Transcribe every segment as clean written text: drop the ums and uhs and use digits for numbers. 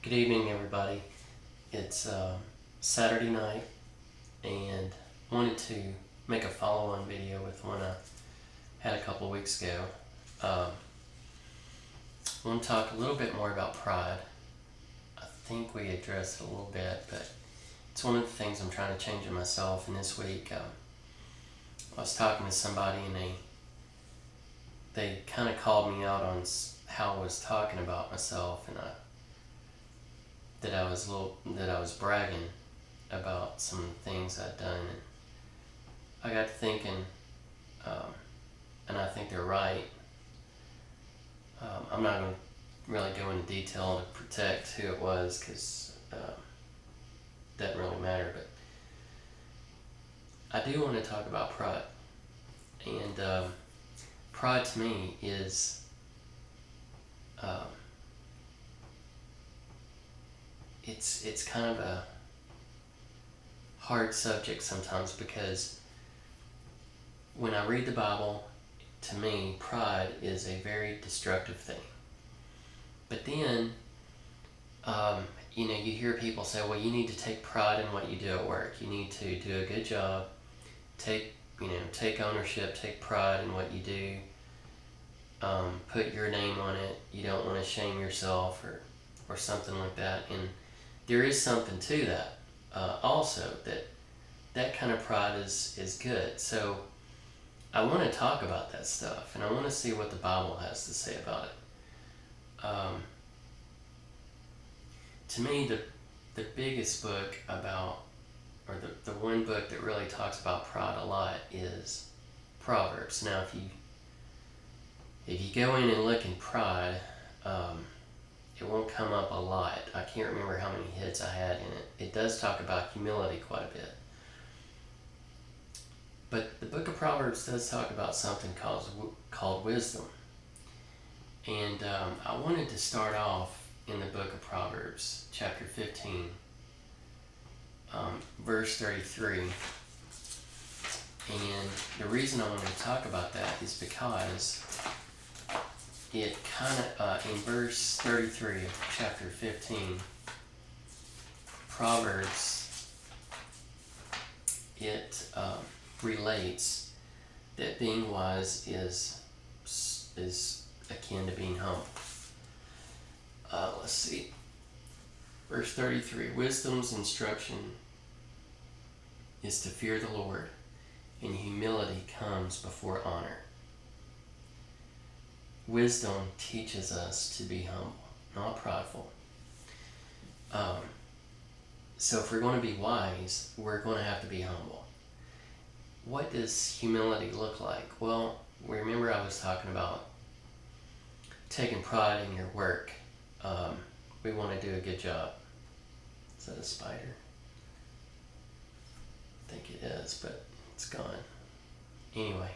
Good evening, everybody. It's Saturday night, and wanted to make a follow-on video with one I had a couple of weeks ago. I want to talk a little bit more about pride. I think we addressed it a little bit, but it's one of the things I'm trying to change in myself. And this week, I was talking to somebody, and they kind of called me out on how I was talking about myself, and that I was bragging about some of the things I'd done, and I got to thinking, and I think they're right. I'm not going to really go into detail to protect who it was, because it doesn't really matter, but I do want to talk about pride. And pride to me is it's kind of a hard subject sometimes, because when I read the Bible, to me, pride is a very destructive thing. But then, you hear people say, well, you need to take pride in what you do at work. You need to do a good job. Take ownership, take pride in what you do. Put your name on it. You don't want to shame yourself or something like that. And there is something to that also, that kind of pride is good. So I want to talk about that stuff, and I want to see what the Bible has to say about it. To me, the biggest book about, or the one book that really talks about pride a lot, is Proverbs. Now, if you go in and look in pride, it won't come up a lot. I can't remember how many hits I had in it. It does talk about humility quite a bit. But the book of Proverbs does talk about something called wisdom. And I wanted to start off in the book of Proverbs, chapter 15, verse 33. And the reason I wanted to talk about that is because it kind of, in verse 33 of chapter 15, Proverbs, it relates that being wise is akin to being humble. Let's see. Verse 33, wisdom's instruction is to fear the Lord, and humility comes before honor. Wisdom teaches us to be humble, not prideful. So if we're going to be wise, we're going to have to be humble. What does humility look like? Well, remember I was talking about taking pride in your work. We want to do a good job. Is that a spider? I think it is, but it's gone. Anyway.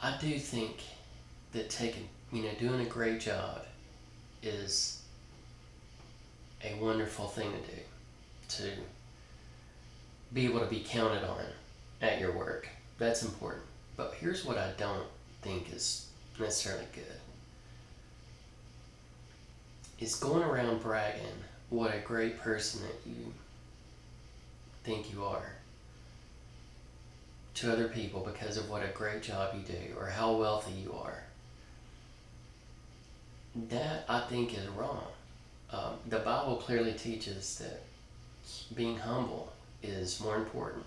I do think that doing a great job is a wonderful thing to do. To be able to be counted on at your work. That's important. But here's what I don't think is necessarily good. Is going around bragging what a great person that you think you are to other people because of what a great job you do or how wealthy you are. That, I think, is wrong. The Bible clearly teaches that being humble is more important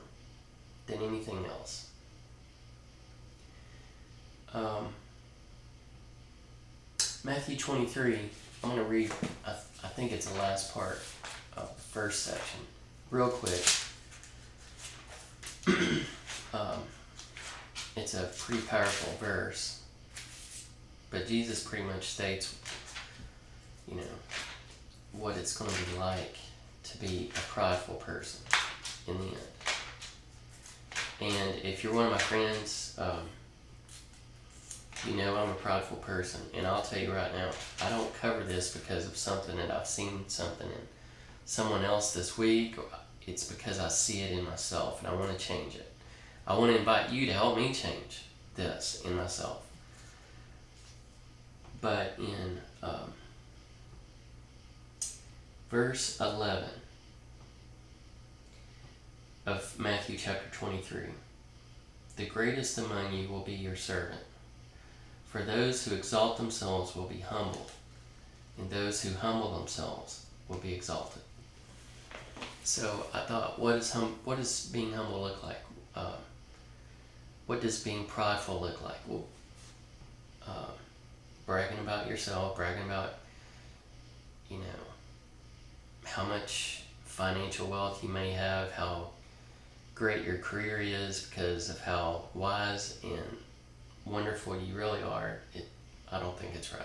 than anything else. Matthew 23, I'm going to read, I think it's the last part of the first section, real quick. It's a pretty powerful verse, but Jesus pretty much states, what it's going to be like to be a prideful person in the end. And if you're one of my friends, I'm a prideful person, and I'll tell you right now, I don't cover this because of something that I've seen something in someone else this week. It's because I see it in myself, and I want to change it. I want to invite you to help me change this in myself. But in verse 11 of Matthew chapter 23, the greatest among you will be your servant. For those who exalt themselves will be humbled, and those who humble themselves will be exalted. So I thought, what does being humble look like? What does being prideful look like? Well, bragging about yourself, bragging about, how much financial wealth you may have, how great your career is because of how wise and wonderful you really are. I don't think it's right.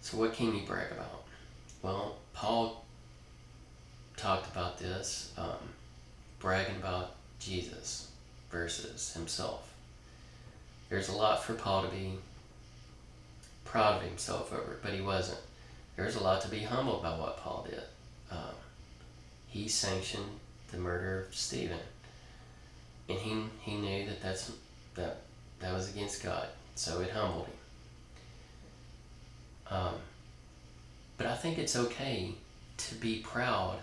So what can you brag about? Well, Paul talked about this, bragging about Jesus versus himself. There's a lot for Paul to be proud of himself over, but he wasn't. There's a lot to be humble about what Paul did. He sanctioned the murder of Stephen, and he knew that was against God, so it humbled him. But I think it's okay to be proud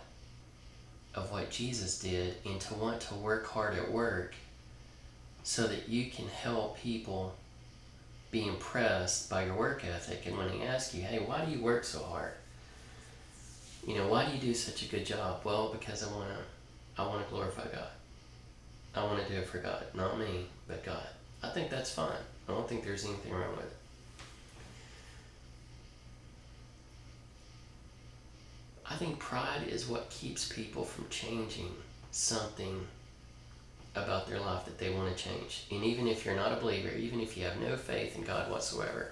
of what Jesus did and to want to work hard at work so that you can help people be impressed by your work ethic. And when they ask you, hey, why do you work so hard? Why do you do such a good job? Well, because I want to glorify God. I want to do it for God. Not me, but God. I think that's fine. I don't think there's anything wrong with it. I think pride is what keeps people from changing something about their life that they want to change. And even if you're not a believer, even if you have no faith in God whatsoever,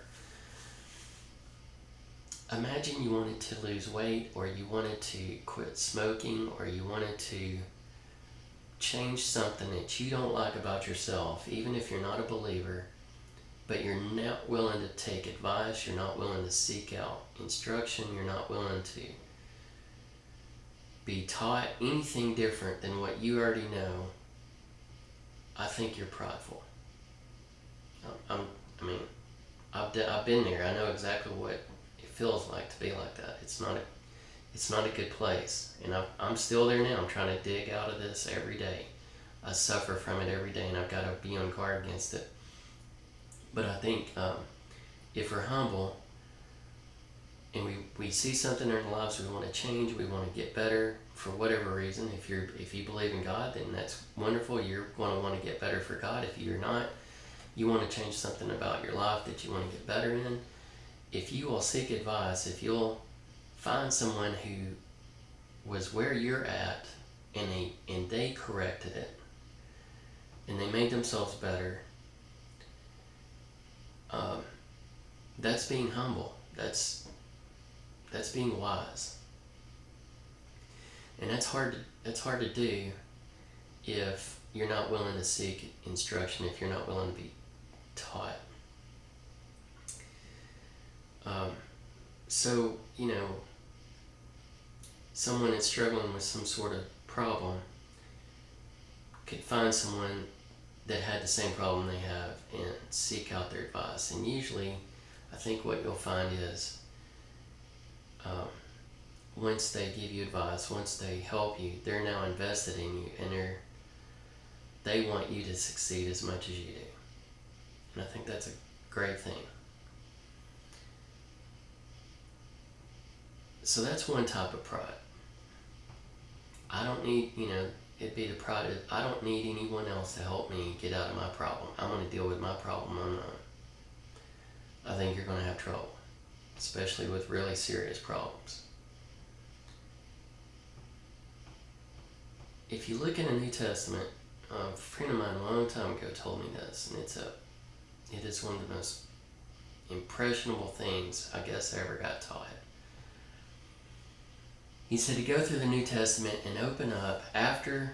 imagine you wanted to lose weight, or you wanted to quit smoking, or you wanted to change something that you don't like about yourself, even if you're not a believer, but you're not willing to take advice, you're not willing to seek out instruction, you're not willing to be taught anything different than what you already know. I think you're prideful. I've been there. I know exactly what it feels like to be like that. It's not a good place, and I'm still there now. I'm trying to dig out of this every day. I suffer from it every day, and I've got to be on guard against it. But I think if we're humble and we see something in our lives we want to change, we want to get better for whatever reason. If you believe in God, then that's wonderful. You're going to want to get better for God. If you're not, you want to change something about your life that you want to get better in. If you will seek advice, if you'll find someone who was where you're at and they corrected it and they made themselves better, that's being humble. That's being wise. And that's hard to do if you're not willing to seek instruction, if you're not willing to be taught. So, someone that's struggling with some sort of problem could find someone that had the same problem they have and seek out their advice. And usually, I think what you'll find is once they give you advice, once they help you, they're now invested in you, and they want you to succeed as much as you do. And I think that's a great thing. So that's one type of pride. I don't need, it'd be the pride of, I don't need anyone else to help me get out of my problem. I'm going to deal with my problem on my own. I think you're going to have trouble, especially with really serious problems. If you look in the New Testament, a friend of mine a long time ago told me this, and it is one of the most impressionable things I guess I ever got taught. He said to go through the New Testament and open up after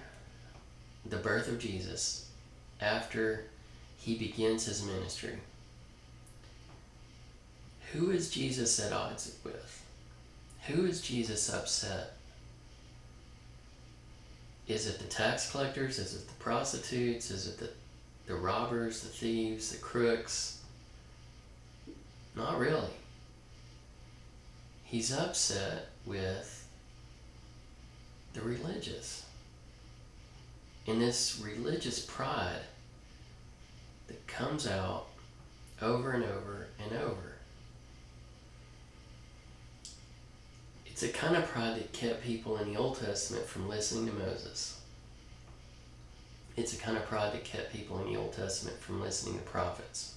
the birth of Jesus, after he begins his ministry. Who is Jesus at odds with? Who is Jesus upset? Is it the tax collectors? Is it the prostitutes? Is it the robbers, the thieves, the crooks? Not really. He's upset with the religious. And this religious pride that comes out over and over and over. It's a kind of pride that kept people in the Old Testament from listening to Moses. It's a kind of pride that kept people in the Old Testament from listening to prophets.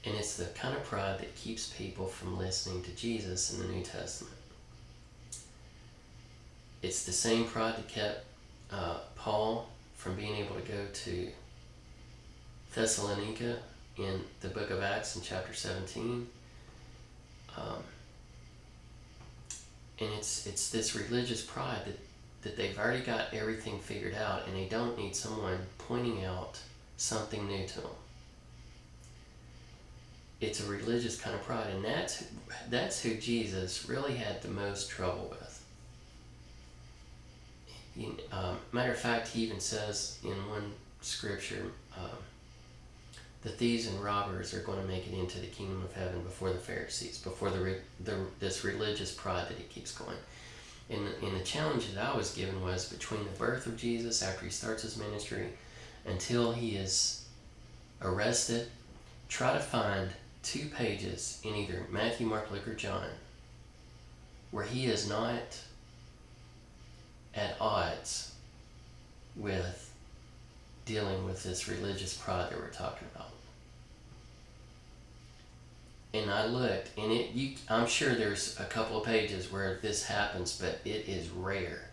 And it's the kind of pride that keeps people from listening to Jesus in the New Testament. It's the same pride that kept Paul from being able to go to Thessalonica in the book of Acts in chapter 17. And it's this religious pride that they've already got everything figured out, and they don't need someone pointing out something new to them. It's a religious kind of pride, and that's who Jesus really had the most trouble with. Matter of fact, he even says in one scripture, the thieves and robbers are going to make it into the kingdom of heaven before the Pharisees, before this religious pride that he keeps going. And the challenge that I was given was between the birth of Jesus, after he starts his ministry, until he is arrested, try to find 2 pages in either Matthew, Mark, Luke, or John where he is not at odds with dealing with this religious pride that we're talking about. And I looked, and I'm sure there's a couple of pages where this happens, but it is rare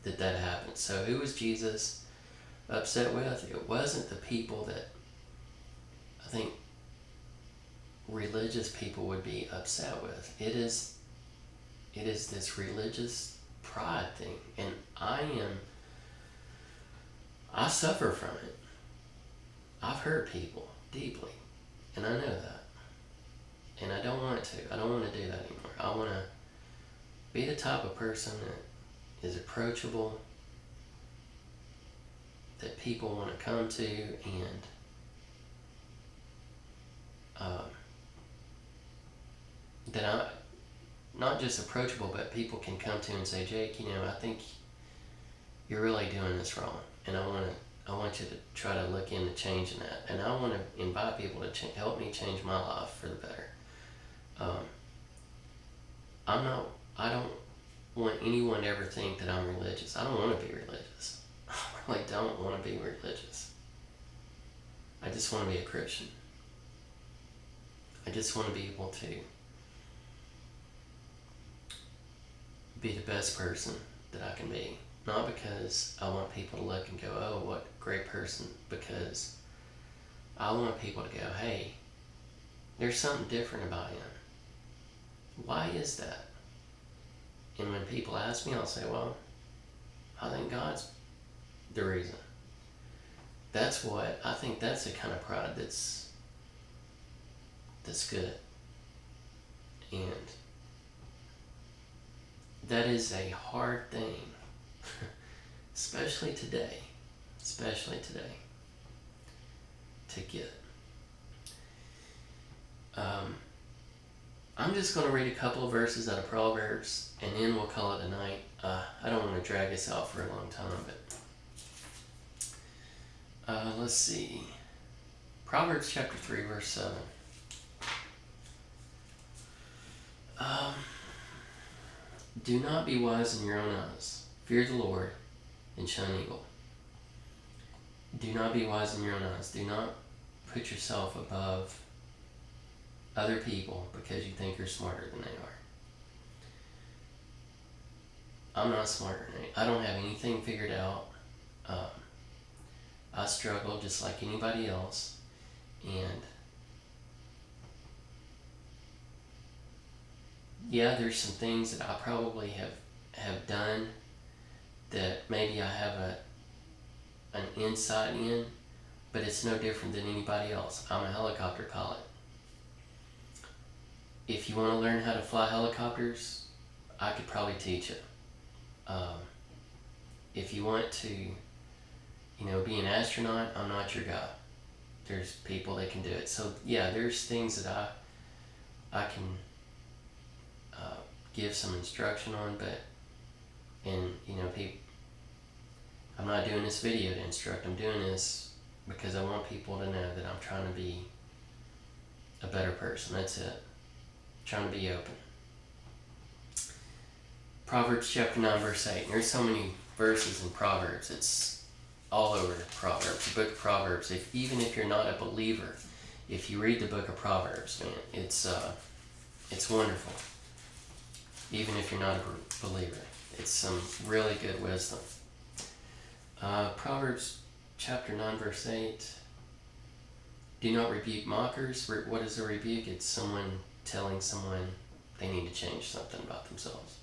that happens. So who was Jesus upset with? It wasn't the people that I think religious people would be upset with. It is this religious pride thing, and I suffer from it. I've hurt people deeply, and I know that. And I don't want to. I don't want to do that anymore. I want to be the type of person that is approachable, that people want to come to, and that I'm not just approachable, but people can come to and say, Jake, I think you're really doing this wrong, and I want you to try to look into changing that. And I want to invite people to help me change my life for the better. I don't want anyone to ever think that I'm religious. I don't want to be religious. I really don't want to be religious. I just want to be a Christian. I just want to be able to be the best person that I can be. Not because I want people to look and go, oh, what a great person. Because I want people to go, hey, there's something different about him. Why is that? And when people ask me, I'll say, well, I think God's the reason. I think that's the kind of pride that's good. And that is a hard thing, especially today, to get. I'm just going to read a couple of verses out of Proverbs, and then we'll call it a night. I don't want to drag this out for a long time, but let's see. Proverbs chapter 3, verse 7. Do not be wise in your own eyes. Fear the Lord and shun evil. Do not be wise in your own eyes. Do not put yourself above other people because you think you're smarter than they are. I'm not smarter than they. I don't have anything figured out. I struggle just like anybody else, and yeah, there's some things that I probably have done that maybe I have an insight in, but it's no different than anybody else. I'm a helicopter pilot. If you want to learn how to fly helicopters, I could probably teach you. If you want to, be an astronaut, I'm not your guy. there's people that can do it. So yeah, there's things that I can give some instruction on, but I'm not doing this video to instruct. I'm doing this because I want people to know that I'm trying to be a better person. That's it. I'm trying to be open. Proverbs chapter 9 verse 8. And there's so many verses in Proverbs. It's all over Proverbs. The book of Proverbs. Even if you're not a believer, if you read the book of Proverbs, man, it's wonderful. Even if you're not a believer, it's some really good wisdom. Proverbs chapter 9 verse 8. Do not rebuke mockers. What is a rebuke? It's someone telling someone they need to change something about themselves.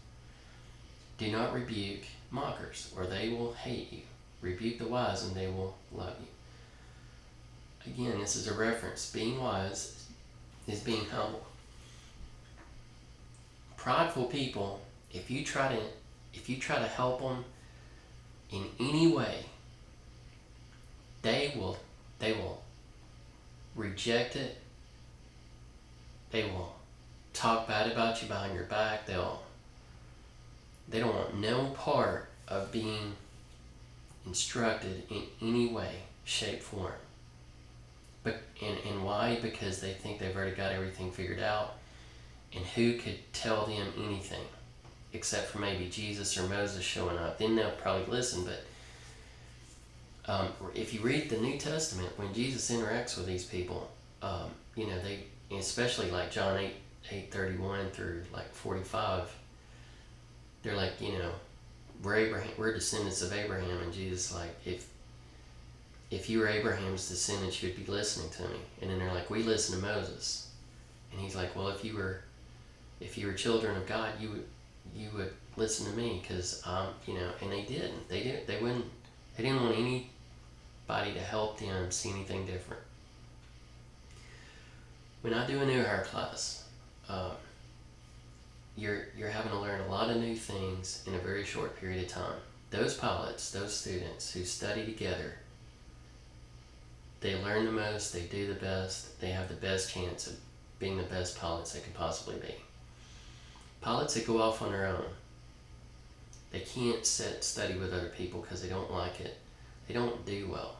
Do not rebuke mockers, or they will hate you. Rebuke the wise, and they will love you. Again, this is a reference. Being wise is being humble. Prideful people, if you try to help them in any way, they will reject it. They will talk bad about you behind your back. They don't want no part of being instructed in any way, shape, form. And why? Because they think they've already got everything figured out. And who could tell them anything except for maybe Jesus or Moses showing up? Then they'll probably listen. But if you read the New Testament, when Jesus interacts with these people, they, especially like John 8:31 through like 45, they're like, we're descendants of Abraham, and Jesus like, if you were Abraham's descendants, you'd be listening to me. And then they're like, we listen to Moses. And he's like, well, if you were children of God, you would listen to me, because and they didn't. They didn't want anybody to help them see anything different. When I do a new hire class, you're having to learn a lot of new things in a very short period of time. Those pilots, those students who study together, they learn the most, they do the best, they have the best chance of being the best pilots they can possibly be. Pilots that go off on their own, they can't study with other people because they don't like it. They don't do well.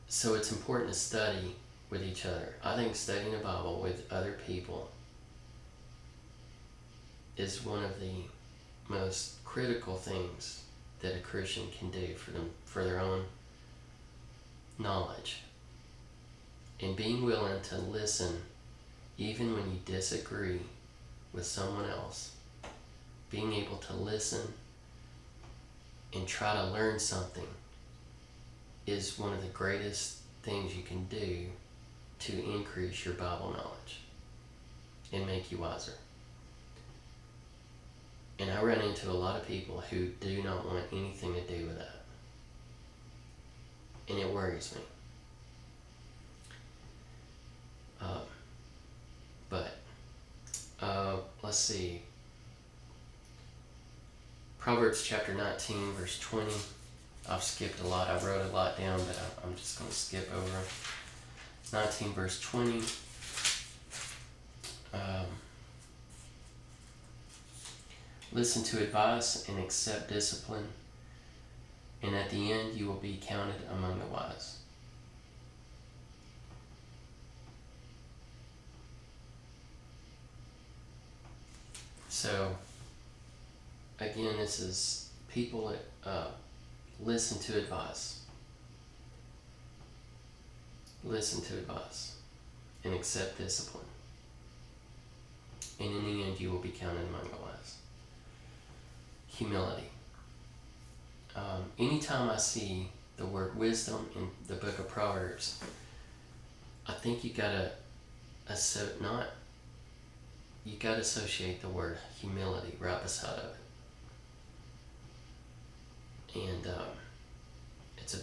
So it's important to study with each other. I think studying the Bible with other people is one of the most critical things that a Christian can do for their own knowledge. And being willing to listen even when you disagree with someone else. Being able to listen and try to learn something is one of the greatest things you can do to increase your Bible knowledge and make you wiser. And I run into a lot of people who do not want anything to do with that. And it worries me. Let's see. Proverbs chapter 19, verse 20. I've skipped a lot. I wrote a lot down, but I'm just going to skip over 19, verse 20. Listen to advice and accept discipline, and at the end you will be counted among the wise. So, again, this is people that listen to advice. Listen to advice and accept discipline. And in the end, you will be counted among the wise. Humility. Anytime I see the word wisdom in the book of Proverbs, I think you gotta associate the word humility right beside of it. And it's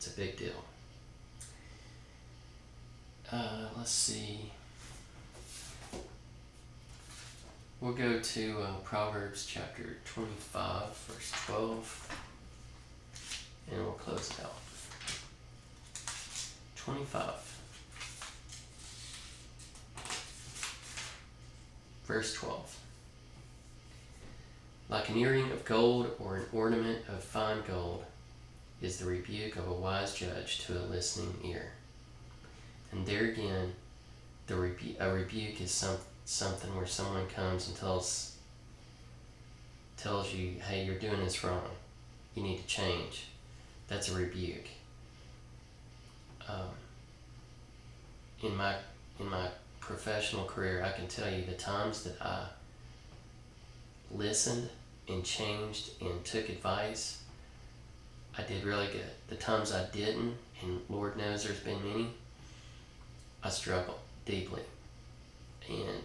a big deal. Let's see. We'll go to Proverbs chapter 25, verse 12. close it out. 25. Verse 12. Like an earring of gold or an ornament of fine gold is the rebuke of a wise judge to a listening ear. And there again, a rebuke is something where someone comes and tells you, hey, you're doing this wrong. You need to change. That's a rebuke. In my professional career, I can tell you the times that I listened and changed and took advice, I did really good. The times I didn't, and Lord knows there's been many, I struggled deeply, and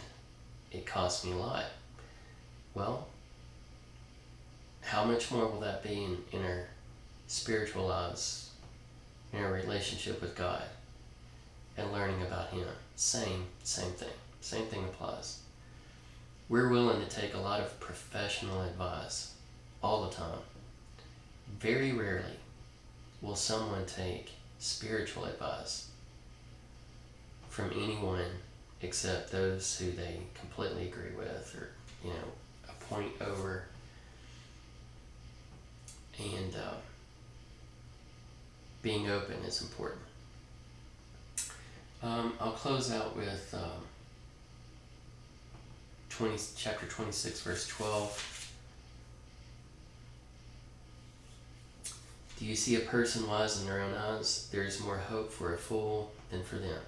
it cost me a lot. Well, how much more will that be in our spiritual lives, in our relationship with God, and learning about Him? Same thing. Same thing applies. We're willing to take a lot of professional advice all the time. Very rarely will someone take spiritual advice from anyone except those who they completely agree with or, a point over. And being open is important. I'll close out with chapter 26, verse 12. Do you see a person wise in their own eyes? There is more hope for a fool than for them.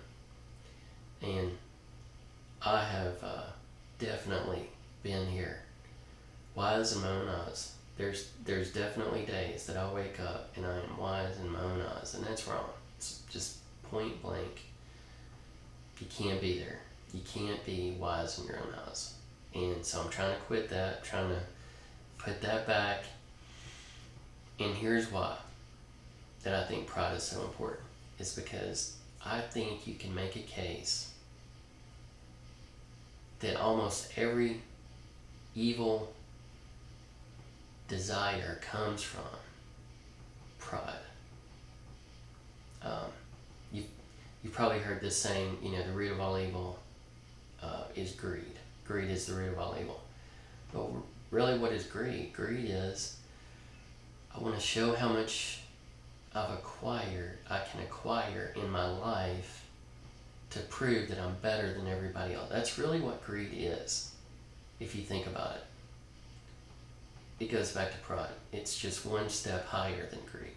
And I have definitely been here, wise in my own eyes. There's definitely days that I wake up and I am wise in my own eyes, and that's wrong. It's just point blank. You can't be there. You can't be wise in your own eyes. And so I'm trying to quit that, trying to put that back. And here's why that I think pride is so important. It's because I think you can make a case that almost every evil desire comes from pride. You've probably heard this saying, the root of all evil is greed. Greed is the root of all evil. But really, what is greed? Greed is, I want to show how much I can acquire in my life to prove that I'm better than everybody else. That's really what greed is, if you think about it. It goes back to pride. It's just one step higher than greed.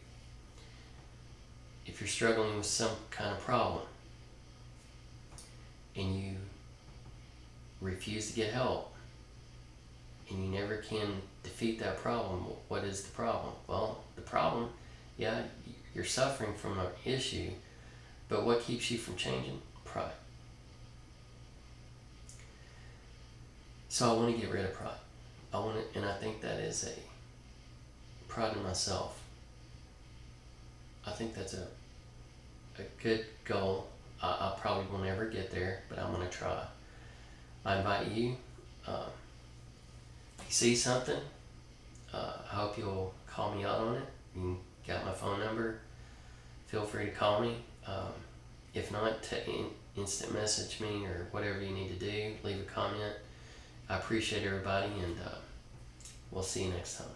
If you're struggling with some kind of problem and you refuse to get help and you never can defeat that problem, what is the problem? Well, the problem, you're suffering from an issue, but what keeps you from changing? Pride. So I want to get rid of pride. And I think that is a pride in myself. I think that's a good goal. I probably will never get there, but I'm going to try. I invite you, if you see something, I hope you'll call me out on it. You got my phone number. Feel free to call me. If not, instant message me or whatever you need to do. Leave a comment. I appreciate everybody, and we'll see you next time.